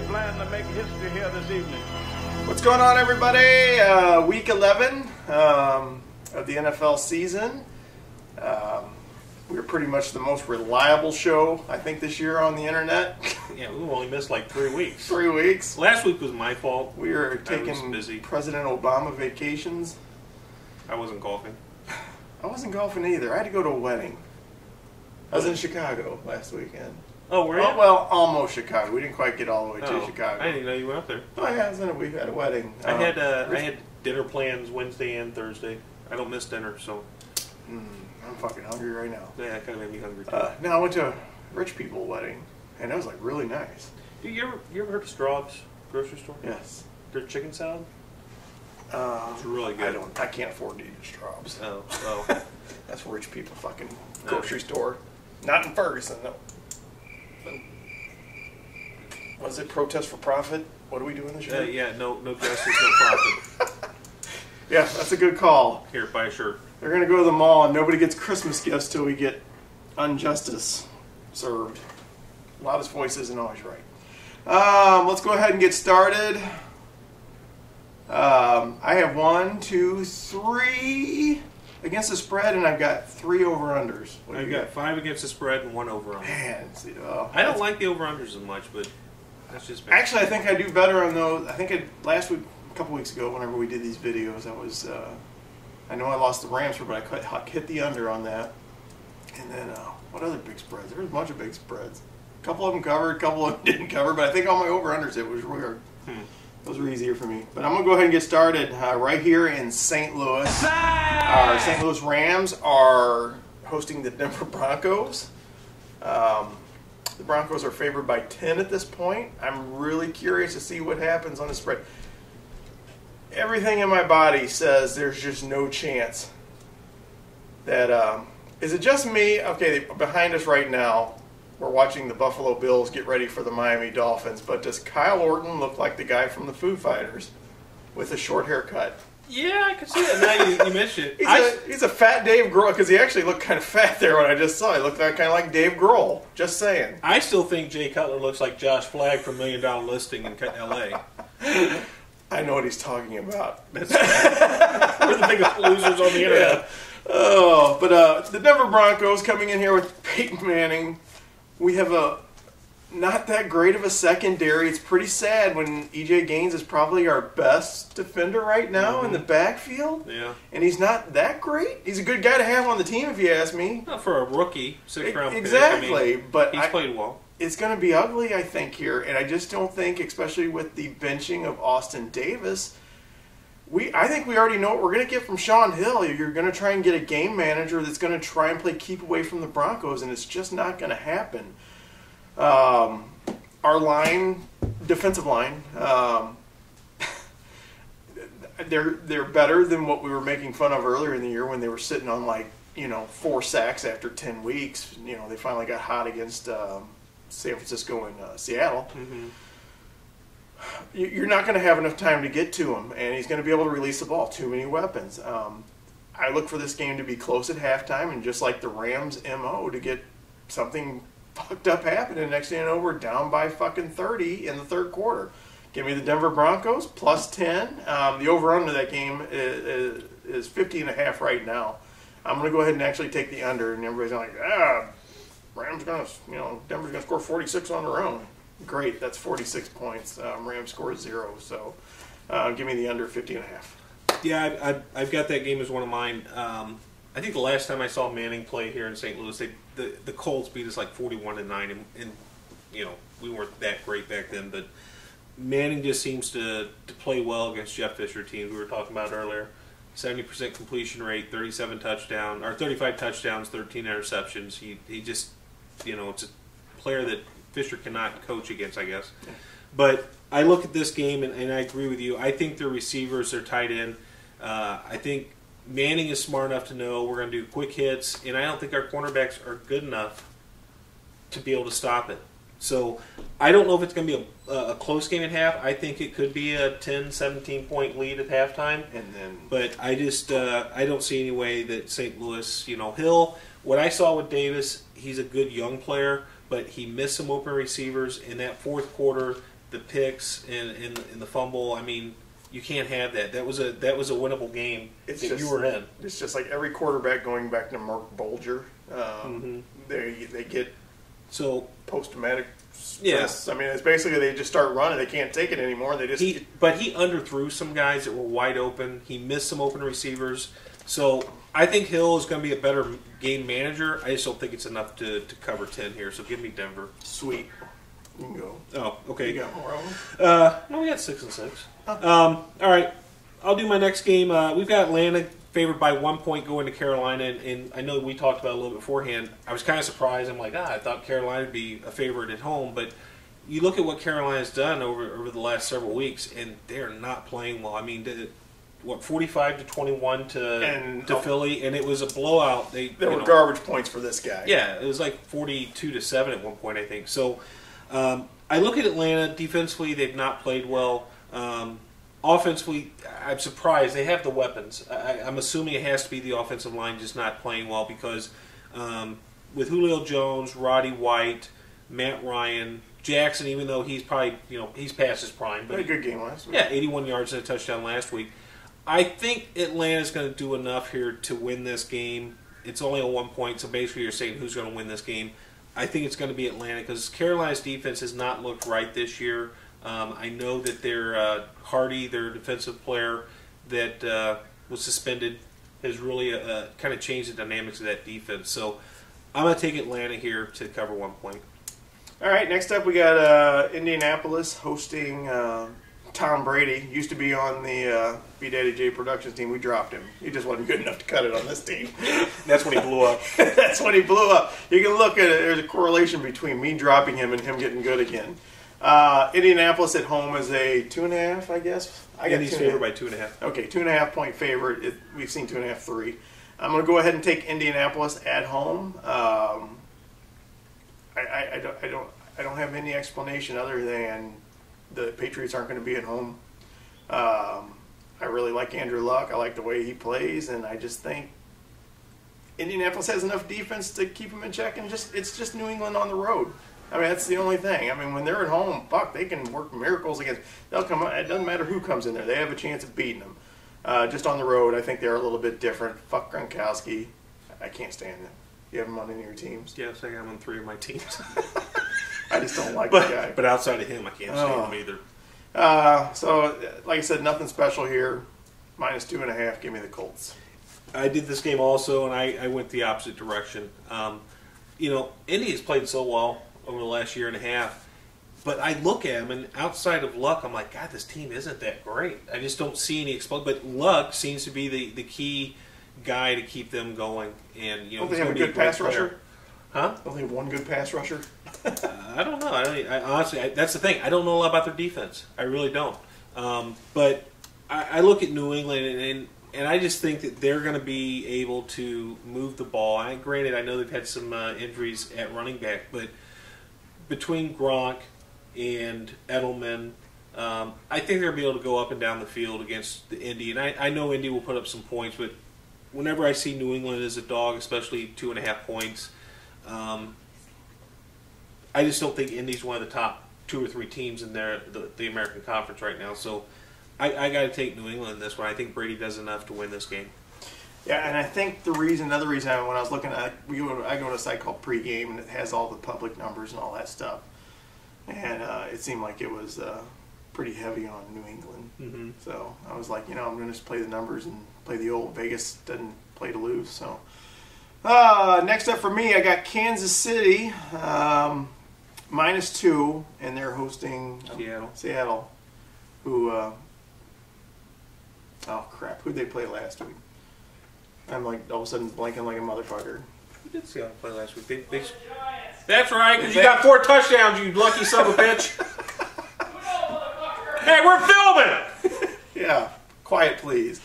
they plan to make history here this evening. What's going on, everybody? Week 11 of the NFL season. We're pretty much the most reliable show, I think, this year on the internet. Yeah, we only missed like 3 weeks. 3 weeks. Last week was my fault. We were taking President Obama vacations. I wasn't golfing. I wasn't golfing either. I had to go to a wedding. I was in Chicago last weekend. Oh, were you? Well, almost Chicago. We didn't quite get all the way to Chicago. I didn't even know you went up there. Oh, yeah, we had a wedding. I had dinner plans Wednesday and Thursday. I don't miss dinner, so. I'm fucking hungry right now. Yeah, that kind of made me hungry too. No, I went to a rich people wedding, and that was like really nice. You ever heard of Straub's grocery store? Yes. Their chicken salad? It's really good. I can't afford to eat at Straub's. Oh. That's a rich people fucking grocery store. Not in Ferguson, no. Was it protest for profit? What are we doing this year? Yeah, no justice, no profit. Yeah, that's a good call. Here, buy a shirt. They're going to go to the mall and nobody gets Christmas gifts till we get injustice served. Loudest voice isn't always right. Let's go ahead and get started. I have 1, 2, 3 against the spread, and I've got 3 over-unders. I've got 5 against the spread and 1 over-under. Man, I don't like the over-unders as much, but that's just me. Actually, I think I do better on those. I think last week, a couple weeks ago, whenever we did these videos, I know I lost the Rams, but I hit the under on that. And then, what other big spreads? There was a bunch of big spreads. A couple of them covered, a couple of them didn't cover, but I think all my over-unders, it was weird. Those were easier for me. But I'm going to go ahead and get started right here in St. Louis. Our St. Louis Rams are hosting the Denver Broncos. The Broncos are favored by 10 at this point. I'm really curious to see what happens on the spread. Everything in my body says there's just no chance that... is it just me? Okay, behind us right now, we're watching the Buffalo Bills get ready for the Miami Dolphins, but does Kyle Orton look like the guy from the Foo Fighters with a short haircut? Yeah, I can see that now you mention it. He's a fat Dave Grohl, because he actually looked kind of fat there when I just saw it. He looked kind of like Dave Grohl, just saying. I still think Jay Cutler looks like Josh Flagg from $1 Million Listing in L.A. I know what he's talking about. We're the biggest losers on the internet. Yeah. Oh, but the Denver Broncos coming in here with Peyton Manning. We have not that great of a secondary. It's pretty sad when E.J. Gaines is probably our best defender right now in the backfield. Yeah. And he's not that great. He's a good guy to have on the team, if you ask me. Not for a rookie, 6th-round pick. Exactly. But he's played well. It's going to be ugly, I think, here. And I just don't think, especially with the benching of Austin Davis, I think we already know what we're going to get from Sean Hill. You're going to try and get a game manager that's going to try and play keep away from the Broncos, and it's just not going to happen. Our defensive line, they're better than what we were making fun of earlier in the year when they were sitting on 4 sacks after 10 weeks. They finally got hot against San Francisco and Seattle. You're not going to have enough time to get to him, and he's going to be able to release the ball. Too many weapons. I look for this game to be close at halftime, and just like the Rams' MO, to get something fucked up happening. Next thing you know, we're down by fucking 30 in the third quarter. Give me the Denver Broncos plus 10. The over-under that game is 50.5 right now. I'm going to go ahead and actually take the under, and everybody's like, Rams going to, Denver's going to score 46 on their own. Great, that's 46 points. Rams score 0, so give me the under 50.5. Yeah, I've got that game as one of mine. I think the last time I saw Manning play here in St. Louis, the Colts beat us like 41-9, and we weren't that great back then. But Manning just seems to play well against Jeff Fisher teams we were talking about earlier. 70% completion rate, 35 touchdowns, 13 interceptions. He just, it's a player that Fisher cannot coach against, I guess. But I look at this game, and I agree with you. I think their receivers are tight end. I think Manning is smart enough to know we're going to do quick hits, and I don't think our cornerbacks are good enough to be able to stop it. So I don't know if it's going to be a close game at half. I think it could be a 10, 17-point lead at halftime. But I just I don't see any way that St. Louis, Hill, what I saw with Davis, he's a good young player, but he missed some open receivers. In that fourth quarter, the picks and the fumble. I mean, you can't have that. That was a winnable game that you were in. It's just like every quarterback going back to Mark Bolger. They get so post-traumatic stress. I mean, it's basically they just start running. They can't take it anymore. They just but he underthrew some guys that were wide open. He missed some open receivers. So I think Hill is going to be a better game manager. I just don't think it's enough to cover 10 here. So give me Denver. Sweet. You can go. Oh, okay. You got more of them? No, we got 6 and 6. All right. I'll do my next game. We've got Atlanta favored by 1 point going to Carolina, and I know we talked about it a little bit beforehand. I was kind of surprised. I'm like, I thought Carolina would be a favorite at home, but you look at what Carolina's done over the last several weeks, and they're not playing well. I mean, 45-21 to Philly, and it was a blowout. There were garbage points for this guy. Yeah, it was like 42-7 at one point, I think. So I look at Atlanta defensively; they've not played well. Offensively, I'm surprised. They have the weapons. I'm assuming it has to be the offensive line just not playing well because with Julio Jones, Roddy White, Matt Ryan, Jackson, even though he's probably, he's past his prime. But a good game last week. Yeah, 81 yards and a touchdown last week. I think Atlanta's going to do enough here to win this game. It's only a 1 point, so basically you're saying who's going to win this game. I think it's going to be Atlanta because Carolina's defense has not looked right this year. I know that their Hardy, their defensive player that was suspended, has really kind of changed the dynamics of that defense. So I'm going to take Atlanta here to cover 1 point. All right, next up we got Indianapolis hosting Tom Brady. Used to be on the B Daddy J Productions team. We dropped him. He just wasn't good enough to cut it on this team. That's when he blew up. That's when he blew up. You can look at it. There's a correlation between me dropping him and him getting good again. Indianapolis at home is a 2.5, I guess. I got Indy's favored by 2.5. Okay, 2.5 point favorite. We've seen 2.5, 3. I'm going to go ahead and take Indianapolis at home. I don't have any explanation other than the Patriots aren't going to be at home. I really like Andrew Luck. I like the way he plays, and I just think Indianapolis has enough defense to keep them in check. And it's just New England on the road. I mean, that's the only thing. I mean, when they're at home, they can work miracles against. They'll come. It doesn't matter who comes in there. They have a chance of beating them. Just on the road, I think they're a little bit different. Fuck Gronkowski. I can't stand him. You have him on any of your teams? Yes, I got him on 3 of my teams. I just don't like the guy. But outside of him, I can't stand him either. So, like I said, nothing special here. -2.5. Give me the Colts. I did this game also, and I went the opposite direction. Indy has played so well over the last year and a half, but I look at him, and outside of Luck, I'm like, God, this team isn't that great. I just don't see any explosion. But Luck seems to be the key guy to keep them going. And don't they have a good pass rusher? Huh? Don't they have one good pass rusher? I don't know. I honestly, that's the thing. I don't know a lot about their defense. I really don't. But I look at New England, and I just think that they're going to be able to move the ball. Granted, I know they've had some injuries at running back, but between Gronk and Edelman, I think they'll be able to go up and down the field against the Indy. And I know Indy will put up some points, but whenever I see New England as a dog, especially 2.5 points, I just don't think Indy's one of the top 2 or 3 teams in the American Conference right now. So I got to take New England in this one. I think Brady does enough to win this game. Yeah, and I think another reason when I was looking at I go to a site called Pregame, and it has all the public numbers and all that stuff. And it seemed like it was pretty heavy on New England. Mm-hmm. So I was like, I'm going to just play the numbers and play the old Vegas doesn't play to lose. So next up for me, I got Kansas City -2, and they're hosting Seattle. Who? Oh crap! Who'd they play last week? I'm like all of a sudden blanking like a motherfucker. Who did Seattle play last week? That's right, because you got 4 touchdowns, you lucky son of a bitch. Hey, we're filming! Yeah, quiet please.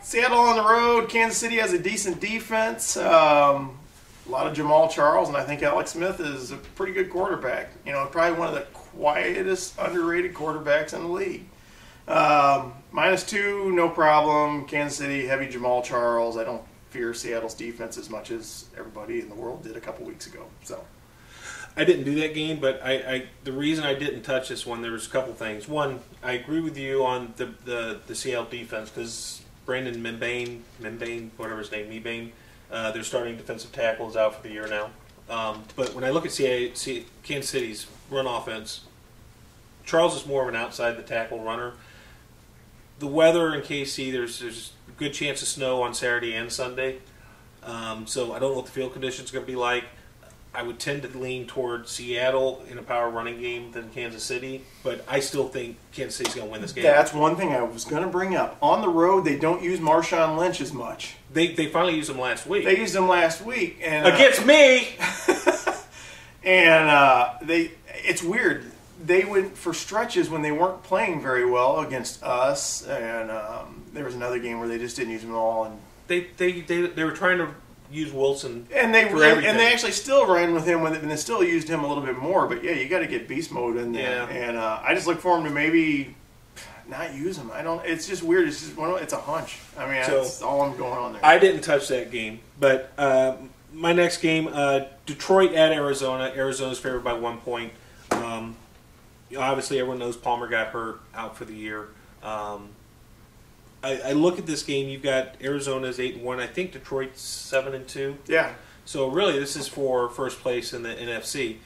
Seattle on the road. Kansas City has a decent defense. A lot of Jamal Charles, and I think Alex Smith is a pretty good quarterback. Probably one of the quietest, underrated quarterbacks in the league. -2, no problem. Kansas City, heavy Jamal Charles. I don't fear Seattle's defense as much as everybody in the world did a couple weeks ago. So, I didn't do that game, but the reason I didn't touch this one, there was a couple things. One, I agree with you on the Seattle defense because Brandon Mebane, whatever his name, their starting defensive tackle is out for the year now. But when I look at Kansas City's run offense, Charles is more of an outside the tackle runner. The weather in KC, there's a good chance of snow on Saturday and Sunday. So I don't know what the field conditions are going to be like. I would tend to lean toward Seattle in a power running game than Kansas City, but I still think Kansas City's going to win this game. That's one thing I was going to bring up. On the road, they don't use Marshawn Lynch as much. They finally used him last week. They used him last week. And, against me! And it's weird. They went for stretches when they weren't playing very well against us, and there was another game where they just didn't use him at all. And they were trying to use Wilson and they actually still ran with him, and they still used him a little bit more. But yeah, you got to get beast mode in there. Yeah. And I just look for him to maybe not use him. I don't. It's just weird. It's just it's a hunch. I mean, that's all I'm going on there. I didn't touch that game, but my next game, Detroit at Arizona. Arizona's favored by 1 point. Obviously, everyone knows Palmer got hurt, out for the year. I look at this game. You've got Arizona's 8-1. I think Detroit's 7-2. Yeah. So really, this is for first place in the NFC.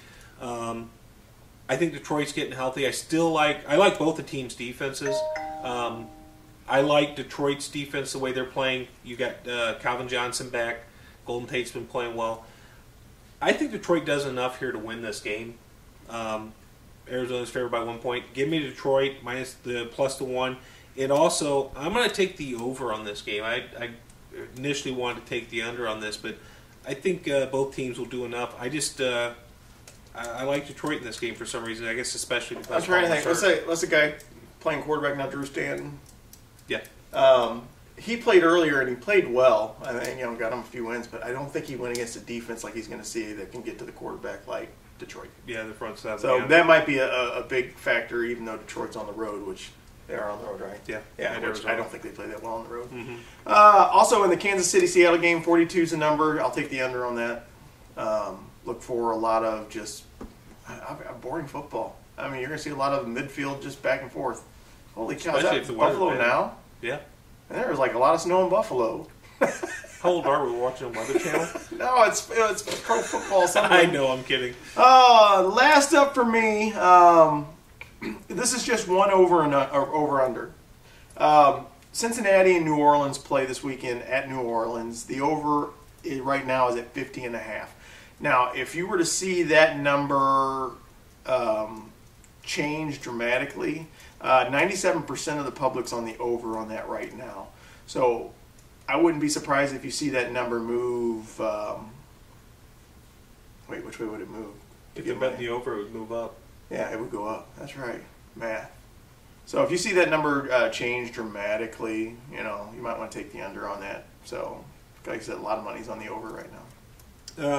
I think Detroit's getting healthy. I like both the teams' defenses. I like Detroit's defense the way they're playing. You got Calvin Johnson back. Golden Tate's been playing well. I think Detroit does enough here to win this game. Arizona's favored by 1 point. Give me Detroit minus the +1. And also, I'm going to take the over on this game. I initially wanted to take the under on this, but I think both teams will do enough. I like Detroit in this game for some reason. I guess especially because I'm trying to think. Let's say guy playing quarterback, not Drew Stanton. Yeah. He played earlier and he played well. I mean, got him a few wins, but I don't think he went against a defense like he's going to see that can get to the quarterback like Detroit. Yeah, the front seven. So that might be a big factor, even though Detroit's on the road, which they are on the road, right? Yeah. Yeah, I don't think they play that well on the road. Mm-hmm. Also, in the Kansas City-Seattle game, 42 is the number. I'll take the under on that. Look for a lot of just boring football. I mean, you're going to see a lot of midfield just back and forth. Holy cow, especially is that Buffalo now? Yeah. And there was like a lot of snow in Buffalo. How old are we? Watching a Weather Channel? No, it's pro football something. I know, I'm kidding. Last up for me, this is just one over-under. Cincinnati and New Orleans play this weekend at New Orleans. The over right now is at 50.5. Now, if you were to see that number change dramatically, 97% of the public's on the over on that right now. So I wouldn't be surprised if you see that number move. Wait, which way would it move? If you bet the over, it would move up. Yeah, it would go up. That's right. Math. So if you see that number change dramatically, you might want to take the under on that. So, like I said, a lot of money's on the over right now.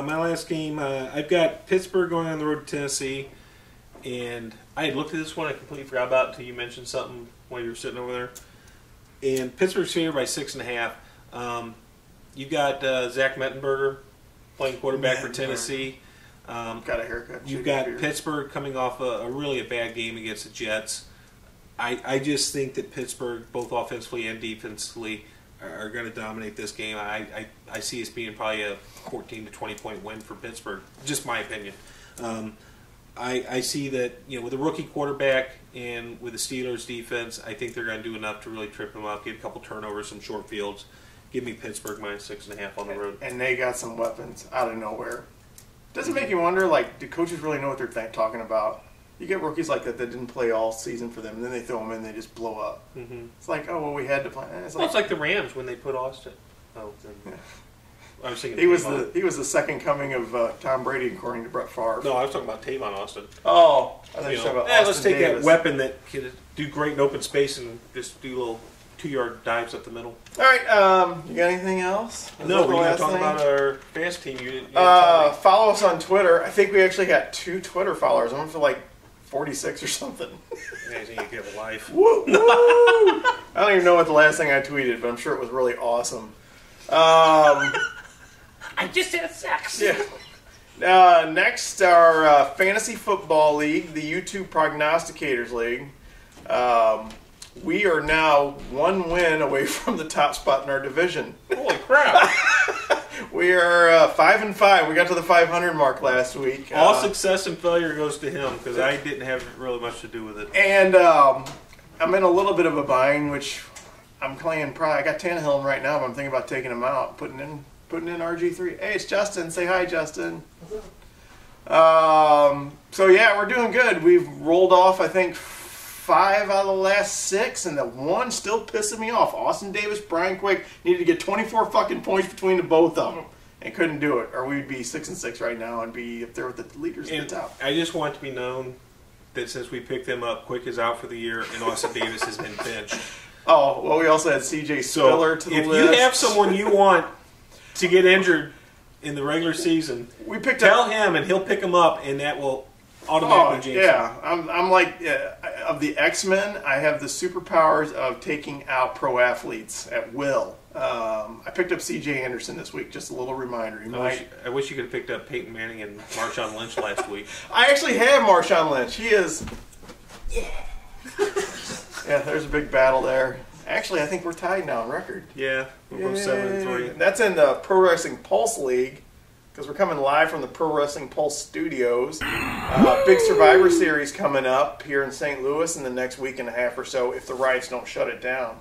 My last game, I've got Pittsburgh going on the road to Tennessee. And I had looked at this one. I completely forgot about it until you mentioned something while you were sitting over there. And Pittsburgh's favored by 6.5. You've got Zach Mettenberger playing quarterback for Tennessee. Got a haircut. You've got Pittsburgh coming off a really bad game against the Jets. I just think that Pittsburgh, both offensively and defensively, are going to dominate this game. I see it being probably a 14 to 20 point win for Pittsburgh. Just my opinion. I see that with a rookie quarterback and with the Steelers defense, I think they're going to do enough to really trip them up, get a couple turnovers, some short fields. Give me Pittsburgh minus 6.5 on the road. And they got some weapons out of nowhere. Doesn't make you wonder, do coaches really know what they're talking about? You get rookies like that didn't play all season for them, and then they throw them in and they just blow up. Mm-hmm. It's like, oh, well, we had to play. It's like the Rams when they put Austin. Oh, yeah. I was thinking he was the second coming of Tom Brady, according to Brett Favre. No, I was talking about Tavon Austin. Oh, I thought you were talking about Austin let's take Davis. That weapon that can do great in open space and just do little 2-yard dives up the middle. All right, you got anything else? No, we're going to talk about our fast team. You follow us on Twitter. I think we actually got 2 Twitter followers. I'm for 46 or something. Yeah, I think you have a life. Woo, woo. I don't even know what the last thing I tweeted, but I'm sure it was really awesome. I just had sex. Yeah. Next, our Fantasy Football League, the YouTube Prognosticators League. We are now 1 win away from the top spot in our division. Holy crap! We are 5-5. We got to the 500 mark last week. All success and failure goes to him because I didn't have really much to do with it. And I'm in a little bit of a bind, which I'm playing. Probably I got Tannehill right now, but I'm thinking about taking him out, putting in RG3. Hey, it's Justin. Say hi, Justin. So yeah, we're doing good. We've rolled off, I think, 5 out of the last 6, and the one still pissing me off. Austin Davis, Brian Quick needed to get 24 fucking points between the both of them, and couldn't do it, or we'd be 6-6 right now and be up there with the leaders at the top. I just want to be known that since we picked them up, Quick is out for the year, and Austin Davis has been benched. Oh well, we also had CJ Spiller to the list. If you have someone you want to get injured in the regular season, tell him, and he'll pick him up, and that will automatically jinx him. Yeah, I'm like, of the X-Men, I have the superpowers of taking out pro athletes at will. I picked up C.J. Anderson this week, just a little reminder. I wish you could have picked up Peyton Manning and Marshawn Lynch last week. I actually have Marshawn Lynch. He is... Yeah, there's a big battle there. Actually, I think we're tied now in record. Yeah, we're both 7-3. That's in the Pro Wrestling Pulse League, because we're coming live from the Pro Wrestling Pulse studios. Big Survivor Series coming up here in St. Louis in the next week and a half or so, if the riots don't shut it down.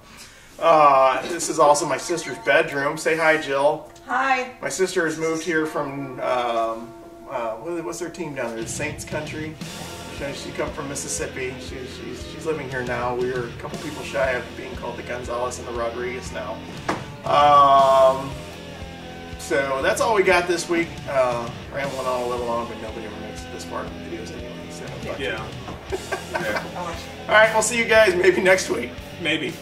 This is also my sister's bedroom. Say hi, Jill. Hi. My sister has moved here from, what's their team down there? The Saints Country. She come from Mississippi. She's living here now. We're a couple people shy of being called the Gonzalez and the Rodriguez now. So that's all we got this week. Rambling on a little long, but nobody ever makes it this far in the videos anyway. So Yeah. All right, we'll see you guys maybe next week. Maybe.